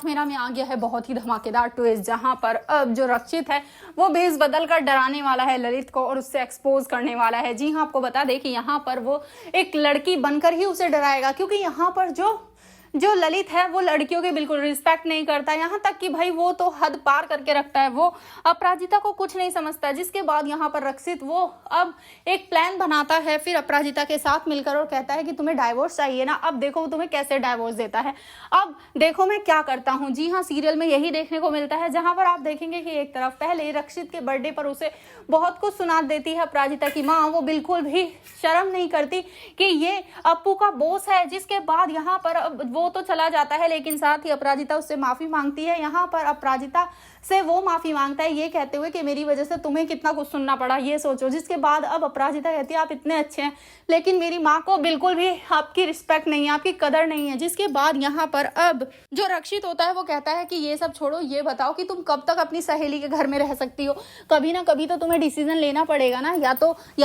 मेरा में आ गया है बहुत ही धमाकेदार ट्विस्ट, जहां पर अब जो रक्षित है वो भेष बदल कर डराने वाला है ललित को और उससे एक्सपोज करने वाला है। जी हाँ, आपको बता दें कि यहाँ पर वो एक लड़की बनकर ही उसे डराएगा, क्योंकि यहाँ पर जो ललित है वो लड़कियों की बिल्कुल रिस्पेक्ट नहीं करता, यहाँ तक कि भाई वो तो हद पार करके रखता है, वो अपराजिता को कुछ नहीं समझता। जिसके बाद यहाँ पर रक्षित वो अब एक प्लान बनाता है फिर अपराजिता के साथ मिलकर और कहता है कि तुम्हें डाइवोर्स चाहिए ना, अब देखो वो तुम्हें कैसे डाइवोर्स देता है, अब देखो मैं क्या करता हूँ। जी हाँ, सीरियल में यही देखने को मिलता है, जहां पर आप देखेंगे कि एक तरफ पहले रक्षित के बर्थडे पर उसे बहुत कुछ सुना देती है अपराजिता की माँ, वो बिल्कुल भी शर्म नहीं करती कि ये अप्पू का बॉस है। जिसके बाद यहाँ पर वो तो चला जाता है, लेकिन साथ ही अपराजिता उससे माफी मांगती है। यहाँ पर अपराजिता से वो माफी मांगता है ये कहते हुए कि मेरी वजह से तुम्हें कितना कुछ सुनना पड़ा, ये सोचो। जिसके बाद अब अपराजिता कहती है आप इतने अच्छे हैं, लेकिन मेरी माँ को बिल्कुल भी आपकी रिस्पेक्ट नहीं है, आपकी कदर नहीं है। जिसके बाद यहाँ पर अब जो रक्षित होता है वो कहता है कि ये सब छोड़ो, ये बताओ कि तुम कब तक अपनी सहेली के घर में रह सकती हो, कभी ना कभी तो तुम्हें डिसीजन लेना पड़ेगा ना, या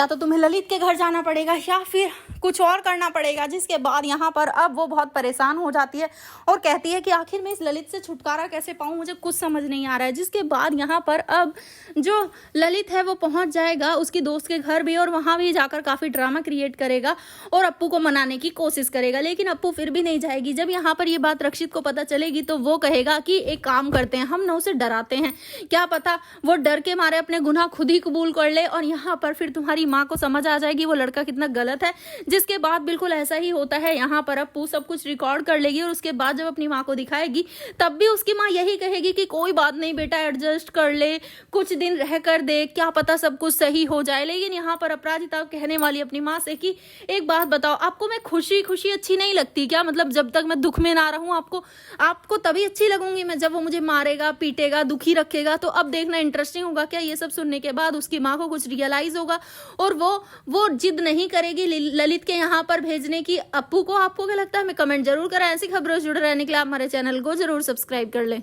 तो तुम्हें ललित के घर जाना पड़ेगा या फिर कुछ और करना पड़ेगा। जिसके बाद यहाँ पर अब वो बहुत परेशान हो जाती है और कहती है कि आखिर मैं इस ललित से छुटकारा कैसे पाऊं, मुझे कुछ समझ नहीं आ रहा है। जिसके बाद यहाँ पर अब जो ललित है वो पहुंच जाएगा उसकी दोस्त के घर भी, और वहां भी जाकर काफी ड्रामा क्रिएट करेगा और अप्पू को मनाने की कोशिश करेगा, लेकिन अप्पू फिर भी नहीं जाएगी। जब यहाँ पर ये बात रक्षित को पता चलेगी तो वो कहेगा कि एक काम करते हैं, हम ना उसे डराते हैं, क्या पता वो डर के मारे अपने गुनाह खुद ही कबूल कर ले और यहाँ पर फिर तुम्हारी माँ को समझ आ जाएगी वो लड़का कितना गलत है। जिसके बाद बिल्कुल ऐसा ही होता है, यहाँ पर अप्पू सब कुछ रिकॉर्ड कर लेगी और उसके बाद जब अपनी माँ को दिखाएगी तब भी उसकी माँ यही कहेगी कि कोई बात नहीं बेटा, एडजस्ट कर ले, कुछ दिन रह कर दे, क्या पता सब कुछ सही हो जाए। लेकिन यहाँ पर अपराजिता कहने वाली अपनी माँ से कि एक बात बताओ, आपको मैं खुशी खुशी अच्छी नहीं लगती क्या? मतलब जब तक मैं दुख में ना रहूं आपको तभी अच्छी लगूंगी मैं, जब वो मुझे मारेगा, पीटेगा, दुखी रखेगा। तो अब देखना इंटरेस्टिंग होगा क्या ये सब सुनने के बाद उसकी माँ को कुछ रियलाइज होगा और वो जिद नहीं करेगी ललित के यहाँ पर भेजने की अप्पू को। आपको क्या लगता है हमें कमेंट जरूर करें। ऐसी खबरों से जुड़े रहने के लिए आप हमारे चैनल को जरूर सब्सक्राइब कर लें।